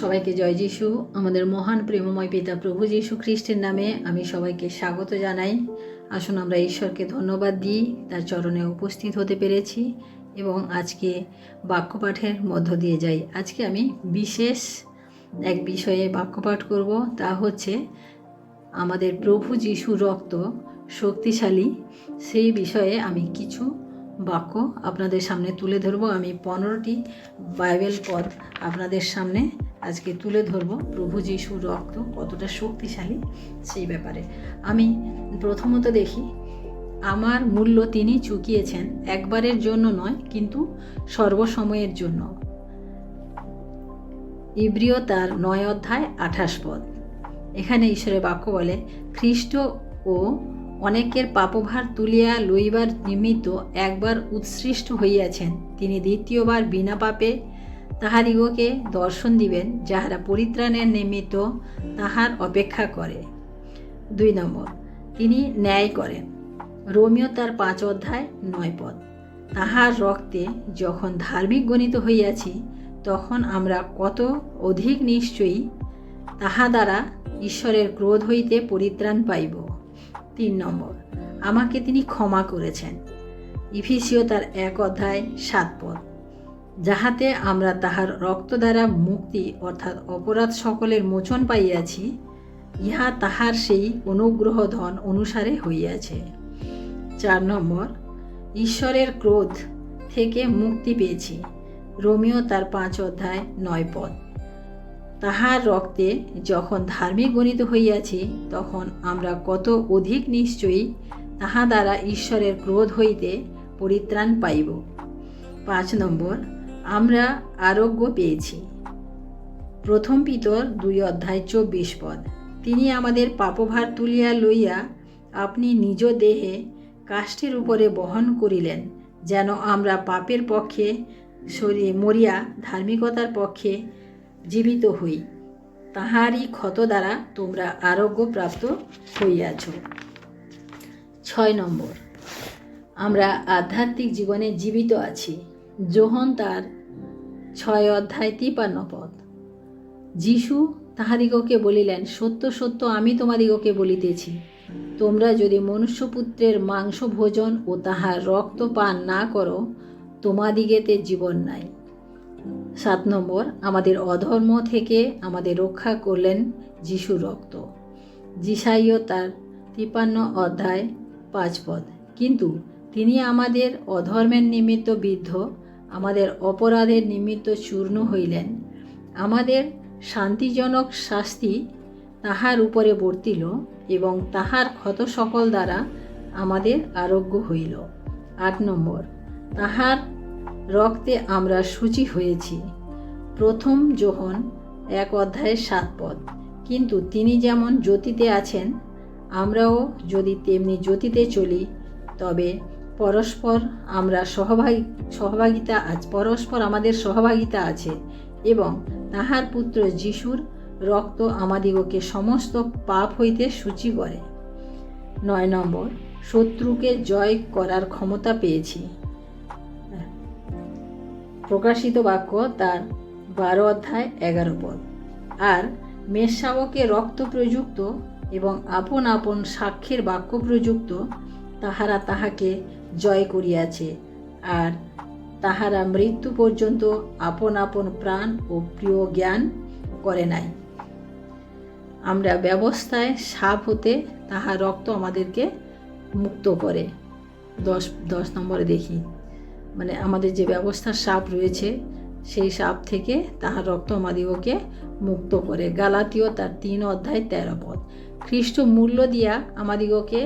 সবাইকে জয় যিশু। আমাদের মহান প্রেমময় পিতা প্রভু যীশু খ্রিস্টের নামে আমি সবাইকে স্বাগত জানাই। আসুন আমরা ঈশ্বরকে ধন্যবাদ দিই, তার চরণে উপস্থিত হতে পেরেছি এবং আজকে বাক্যপাঠের মধ্য দিয়ে যাই। আজকে আমি বিশেষ এক বিষয়ে বাক্যপাঠ করব, তা হচ্ছে আমাদের প্রভু যীশুর রক্ত শক্তিশালী। সেই বিষয়ে আমি কিছু বাক্য আপনাদের সামনে তুলে ধরব। আমি 15টি বাইবেল পদ আপনাদের সামনে আজকে তুলে ধরব, প্রভু যীশুর রক্ত কতটা শক্তিশালী সেই ব্যাপারে। আমি প্রথমত দেখি, আমার মূল্য তিনি চুকিয়েছেন, একবারের জন্য নয় কিন্তু সর্বসময়ের জন্য। ইব্রিয় তার 9 অধ্যায় 28 পদ। এখানে ঈশ্বরের বাক্য বলে, খ্রিস্ট ও অনেকের পাপভার তুলিয়া লইবার নিমিত্ত একবার উৎসৃষ্ট হইয়াছেন, তিনি দ্বিতীয়বার বিনা পাপে তাহাদিগকে দর্শন দিবেন, যাহারা পরিত্রাণের নিমিত্ত তাহার অপেক্ষা করে। 2 নম্বর, তিনি ন্যায় করেন। রোমিও তার 5 অধ্যায় 9 পদ। তাহার রক্তে যখন ধার্মিক গণিত হইয়াছি, তখন আমরা কত অধিক নিশ্চয়ই তাহা দ্বারা ঈশ্বরের ক্রোধ হইতে পরিত্রাণ পাইব। 3 নম্বর, আমাকে তিনি ক্ষমা করেছেন। ইফিসীয় তার 1 অধ্যায় 7 পদ। যাহাতে আমরা তাহার রক্ত দ্বারা মুক্তি অর্থাৎ অপরাধ সকলের মোচন পাইয়াছি, ইহা তাহার সেই অনুগ্রহ ধন অনুসারে হইয়াছে। 4 নম্বর, ঈশ্বরের ক্রোধ থেকে মুক্তি পেয়েছি। রোমিও তার 5 অধ্যায় 9 পদ। তাহার রক্তে যখন ধার্মিক গণিত হইয়াছি, তখন আমরা কত অধিক নিশ্চয়ই তাহা দ্বারা ঈশ্বরের ক্রোধ হইতে পরিত্রাণ পাইব। 5 নম্বর, আমরা আরোগ্য পেয়েছি। প্রথম পিতর 2 অধ্যায় 24 পদ। তিনি আমাদের পাপভার তুলিয়া লইয়া আপনি নিজ দেহে কাষ্ঠের উপরে বহন করিলেন, যেন আমরা পাপের পক্ষে মরিয়া ধার্মিকতার পক্ষে জীবিত হই। তাহারই ক্ষত দ্বারা তোমরা আরোগ্য প্রাপ্ত হইয়াছ। 6 নম্বর, আমরা আধ্যাত্মিক জীবনে জীবিত আছি। যোহন তার 6 অধ্যায় 53 পদ। যীশু তাহাদিগকে বলিলেন, সত্য সত্য আমি তোমাদিগকে বলিতেছি, তোমরা যদি মনুষ্যপুত্রের মাংস ভোজন ও তাহার রক্ত পান না করো, তোমাদিগেতে জীবন নাই। 7 নম্বর, আমাদের অধর্ম থেকে আমাদের রক্ষা করলেন যীশুর রক্ত। যিশাইয় তার 53 অধ্যায় 5 পদ। কিন্তু তিনি আমাদের অধর্মের নিমিত্ত বিদ্ধ, আমাদের অপরাধের নিমিত্ত চূর্ণ হইলেন, আমাদের শান্তিজনক শাস্তি তাহার উপরে বর্তিল এবং তাহার ক্ষত সকল দ্বারা আমাদের আরোগ্য হইল। 8 নম্বর, তাহার রক্তে আমরা শুচি হয়েছি। প্রথম যোহন 1 অধ্যায় 7 পদ। কিন্তু তিনি যেমন জ্যোতিতে আছেন, আমরাও যদি তেমনি জ্যোতিতে চলি, তবে পরস্পর আমাদের সহভাগিতা আছে এবং তাহার পুত্র যীশুর রক্ত আমাদিগকে সমস্ত পাপ হইতে শুচি করে। 9 নম্বর, শত্রুকে জয় করার ক্ষমতা পেয়েছি। প্রকাশিত বাক্য তার 12 অধ্যায় 11 পদ। আর মেষশাবকের রক্ত প্রযুক্ত এবং আপন আপন সাক্ষ্যের বাক্য প্রযুক্ত তাহারা তাহাকে জয় করিয়াছে, আর তাহারা মৃত্যু পর্যন্ত আপন আপন প্রাণ ও প্রিয় জ্ঞান করে নাই। আমরা ব্যবস্থায় সাপ হতে তাহার রক্ত আমাদেরকে মুক্ত করে। 10 নম্বরে দেখি, মানে আমাদের যে ব্যবস্থার সাপ রয়েছে, সেই সাপ থেকে তাহার রক্ত আমাদিগকে মুক্ত করে। গালাতীয় তার 3 অধ্যায় 13 পদ। খ্রিস্ট মূল্য দিয়া আমাদিগকে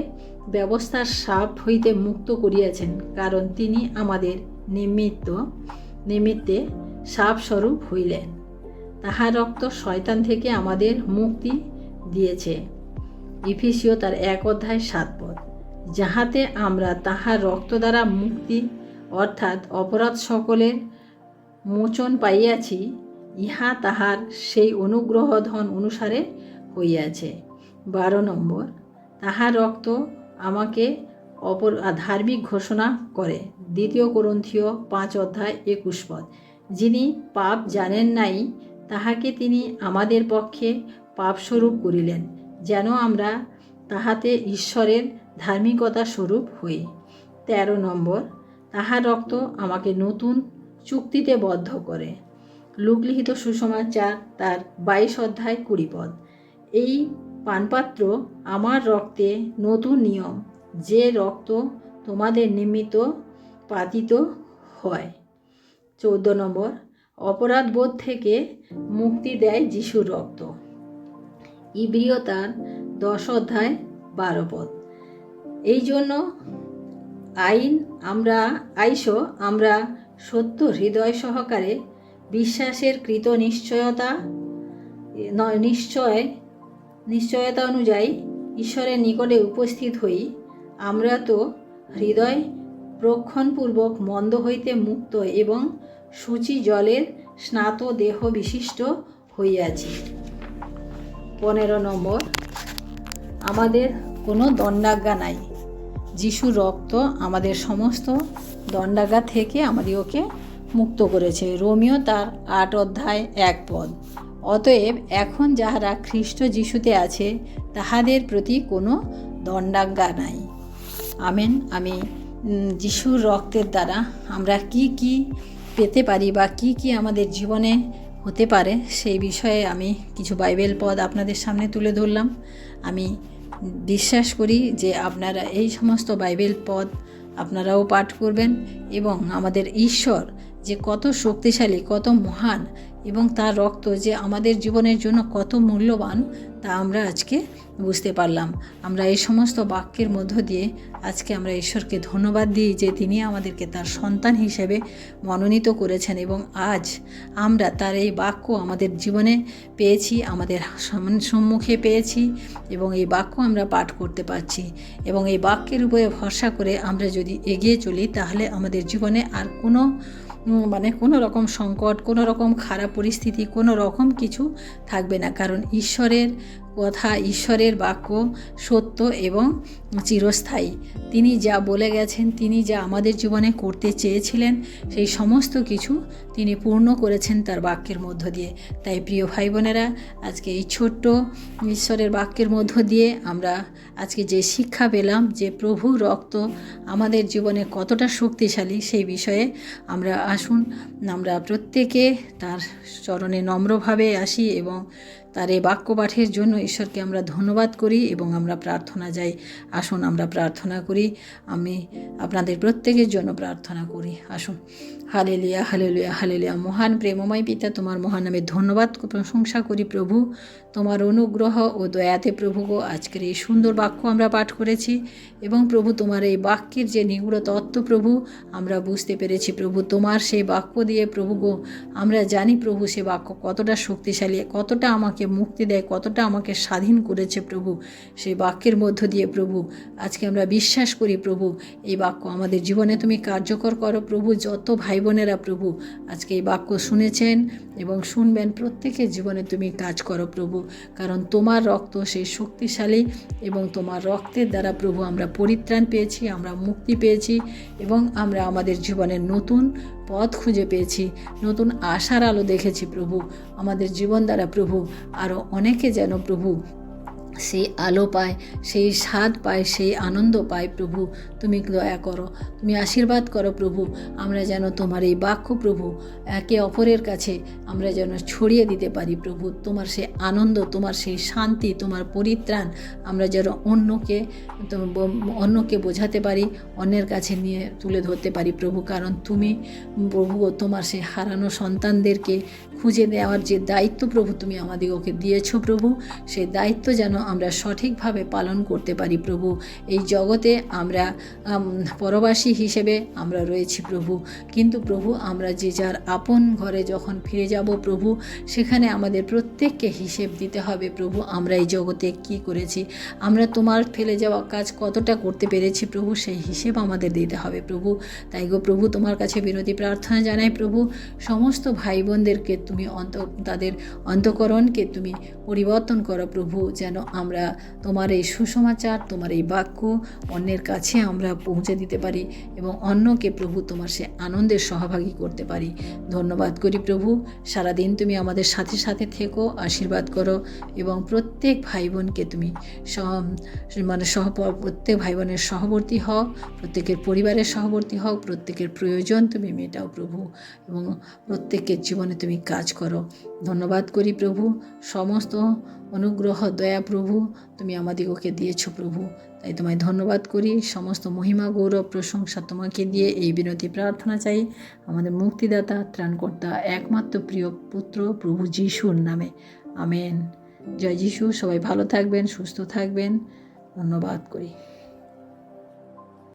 ব্যবস্থার সাপ হইতে মুক্ত করিয়াছেন, কারণ তিনি আমাদের নিমিত্তে সাপ স্বরূপ হইলেন। তাহার রক্ত শয়তান থেকে আমাদের মুক্তি দিয়েছে। ইফিসীয় তার 1 অধ্যায় 7 পদ। যাহাতে আমরা তাহার রক্ত দ্বারা মুক্তি অর্থাৎ অপরাধ সকলের মোচন পাইয়াছি, ইহা তাহার সেই অনুগ্রহ ধন অনুসারে হইয়াছে। 12 নম্বর, তাহার রক্ত আমাকে ধার্মিক ঘোষণা করে। 2 কোরিন্থীয় 5 অধ্যায় 21 পদ। যিনি পাপ জানেন নাই, তাহাকে তিনি আমাদের পক্ষে পাপস্বরূপ করিলেন, যেন আমরা তাহাতে ঈশ্বরের ধার্মিকতা স্বরূপ হই। 13 নম্বর, তাহার রক্ত আমাকে নতুন চুক্তিতে বদ্ধ করে। লুকলিখিত সুসমাচার তার 22 অধ্যায় 20 পদ। এই পানপাত্র আমার রক্তে নতুন নিয়ম, যে রক্ত তোমাদের নিমিত্ত পাতিত হয়। 14 নম্বর, অপরাধবোধ থেকে মুক্তি দেয় যিশুর রক্ত। ইব্রিয় তার 10 অধ্যায় 12 পদ। এই জন্য আমরা সত্য হৃদয় সহকারে বিশ্বাসের কৃত নিশ্চয়তা অনুযায়ী ঈশ্বরের নিকটে উপস্থিত হই। আমরা তো হৃদয় প্রক্ষণপূর্বক মন্দ হইতে মুক্ত এবং সূচি জলের স্নাত দেহ বিশিষ্ট হইয়াছি। 15 নম্বর, আমাদের কোনো দণ্ডাজ্ঞা নাই। যিশুর রক্ত আমাদের সমস্ত দণ্ডাজ্ঞা থেকে আমাদেরকে মুক্ত করেছে। রোমিও তার 8 অধ্যায় 1 পদ। অতএব এখন যাহারা খ্রিস্ট যিশুতে আছে তাহাদের প্রতি কোনো দণ্ডাজ্ঞা নাই। আমেন। আমি যিশুর রক্তের দ্বারা আমরা কি কি পেতে পারি বা কি কি আমাদের জীবনে হতে পারে সেই বিষয়ে আমি কিছু বাইবেল পদ আপনাদের সামনে তুলে ধরলাম। আমি বিশ্বাস করি যে আপনারা এই সমস্ত বাইবেল পদ আপনারাও পাঠ করবেন এবং আমাদের ঈশ্বর যে কত শক্তিশালী, কত মহান এবং তার রক্ত যে আমাদের জীবনের জন্য কত মূল্যবান তা আমরা আজকে বুঝতে পারলাম। আমরা এই সমস্ত বাক্যের মধ্য দিয়ে আজকে আমরা ঈশ্বরকে ধন্যবাদ দিই যে তিনি আমাদেরকে তার সন্তান হিসেবে মনোনীত করেছেন এবং আজ আমরা তার এই বাক্য আমাদের জীবনে পেয়েছি, আমাদের সম্মুখে পেয়েছি এবং এই বাক্য আমরা পাঠ করতে পারছি এবং এই বাক্যের উপরে ভরসা করে আমরা যদি এগিয়ে চলি তাহলে আমাদের জীবনে আর কোনো রকম সংকট, কোনো রকম খারাপ পরিস্থিতি, কোনো রকম কিছু থাকবে না। কারণ ঈশ্বরের কথা, ঈশ্বরের বাক্য সত্য এবং চিরস্থায়ী। তিনি যা বলে গেছেন, তিনি যা আমাদের জীবনে করতে চেয়েছিলেন সেই সমস্ত কিছু তিনি পূর্ণ করেছেন তার বাক্যের মধ্য দিয়ে। তাই প্রিয় ভাই বোনেরা, আজকে এই ছোট্ট ঈশ্বরের বাক্যের মধ্য দিয়ে আমরা আজকে যে শিক্ষা পেলাম যে প্রভু রক্ত আমাদের জীবনে কতটা শক্তিশালী সেই বিষয়ে আসুন আমরা প্রত্যেকে তার চরণে নম্রভাবে আসি এবং তার এই বাক্য পাঠের জন্য ঈশ্বরকে আমরা ধন্যবাদ করি এবং আমরা প্রার্থনা যাই। আসুন আমরা প্রার্থনা করি। আমি আপনাদের প্রত্যেকের জন্য প্রার্থনা করি। আসুন। Hallelujah, hallelujah, hallelujah. মহান প্রেমময় পিতা, তোমার মহান নামে ধন্যবাদ প্রশংসা করি প্রভু। তোমার অনুগ্রহ ও দয়াতে প্রভু গো আজকের এই সুন্দর বাক্য আমরা পাঠ করেছি এবং প্রভু তোমার এই বাক্যের যে নিগুড় তত্ত্ব প্রভু আমরা বুঝতে পেরেছি প্রভু। তোমার সেই বাক্য দিয়ে প্রভু গো আমরা জানি প্রভু সে বাক্য কতটা শক্তিশালী, কতটা আমাকে মুক্তি দেয়, কতটা আমাকে স্বাধীন করেছে প্রভু। সেই বাক্যের মধ্য দিয়ে প্রভু আজকে আমরা বিশ্বাস করি প্রভু এই বাক্য আমাদের জীবনে তুমি কার্যকর করো প্রভু। যত ভাই বোনেরা প্রভু আজকে এই বাক্য শুনেছেন এবং শুনবেন প্রত্যেকের জীবনে তুমি কাজ করো প্রভু, কারণ তোমার রক্ত সেই শক্তিশালী এবং তোমার রক্তের দ্বারা প্রভু আমরা পরিত্রাণ পেয়েছি, আমরা মুক্তি পেয়েছি এবং আমরা আমাদের জীবনের নতুন পথ খুঁজে পেয়েছি, নতুন আশার আলো দেখেছি প্রভু। আমাদের জীবন দ্বারা প্রভু আরও অনেকে যেন প্রভু সেই আলো পায়, সেই স্বাদ পায়, সেই আনন্দ পায় প্রভু। তুমি দয়া করো, তুমি আশীর্বাদ করো প্রভু। আমরা যেন তোমার এই বাক্য প্রভু একে অপরের কাছে আমরা যেন ছড়িয়ে দিতে পারি প্রভু। তোমার সেই আনন্দ, তোমার সেই শান্তি, তোমার পরিত্রাণ আমরা যেন অন্যকে বোঝাতে পারি, অন্যের কাছে নিয়ে তুলে ধরতে পারি প্রভু। কারণ তুমি প্রভু তোমার সেই হারানো সন্তানদেরকে খুঁজে নেওয়ার যে দায়িত্ব প্রভু তুমি আমাদেরকে দিয়েছো প্রভু, সেই দায়িত্ব যেন আমরা সঠিকভাবে পালন করতে পারি প্রভু। এই জগতে আমরা পরবাসী হিসেবে আমরা রয়েছি প্রভু, কিন্তু প্রভু আমরা যে যার আপন ঘরে যখন ফিরে যাব প্রভু সেখানে আমাদের প্রত্যেককে হিসেব দিতে হবে প্রভু। আমরা এই জগতে কি করেছি, আমরা তোমার ফেলে যাওয়া কাজ কতটা করতে পেরেছি প্রভু, সেই হিসেব আমাদের দিতে হবে প্রভু। তাই গো প্রভু তোমার কাছে বিনতি প্রার্থনা জানাই প্রভু, সমস্ত ভাই বোনদেরকে তুমি তাদের অন্তঃকরণকে তুমি পরিবর্তন করো প্রভু, যেন আমরা তোমার এই সুসমাচার, তোমার এই বাক্য অন্যের কাছে আমরা আমরা পৌঁছে দিতে পারি এবং অন্যকে প্রভু তোমার সে আনন্দের সহভাগী করতে পারি। ধন্যবাদ করি প্রভু, সারাদিন তুমি আমাদের সাথে সাথে থেকো, আশীর্বাদ করো এবং প্রত্যেক ভাই বোনকে তুমি প্রত্যেক ভাই বোনের সহবর্তী হও, প্রত্যেকের পরিবারের সহবর্তী হও, প্রত্যেকের প্রয়োজন তুমি মেটাও প্রভু এবং প্রত্যেকের জীবনে তুমি কাজ করো। ধন্যবাদ করি প্রভু, সমস্ত অনুগ্রহ দয়া প্রভু তুমি আমাদিগকে দিয়েছো প্রভু, তাই তোমায় ধন্যবাদ করি। সমস্ত মহিমা গৌরব প্রশংসা তোমাকে দিয়ে এই বিনতি প্রার্থনা চাই আমাদের মুক্তিদাতা ত্রাণকর্তা একমাত্র প্রিয় পুত্র প্রভু যিশুর নামে, আমেন। জয় যিশু। সবাই ভালো থাকবেন, সুস্থ থাকবেন। ধন্যবাদ করি।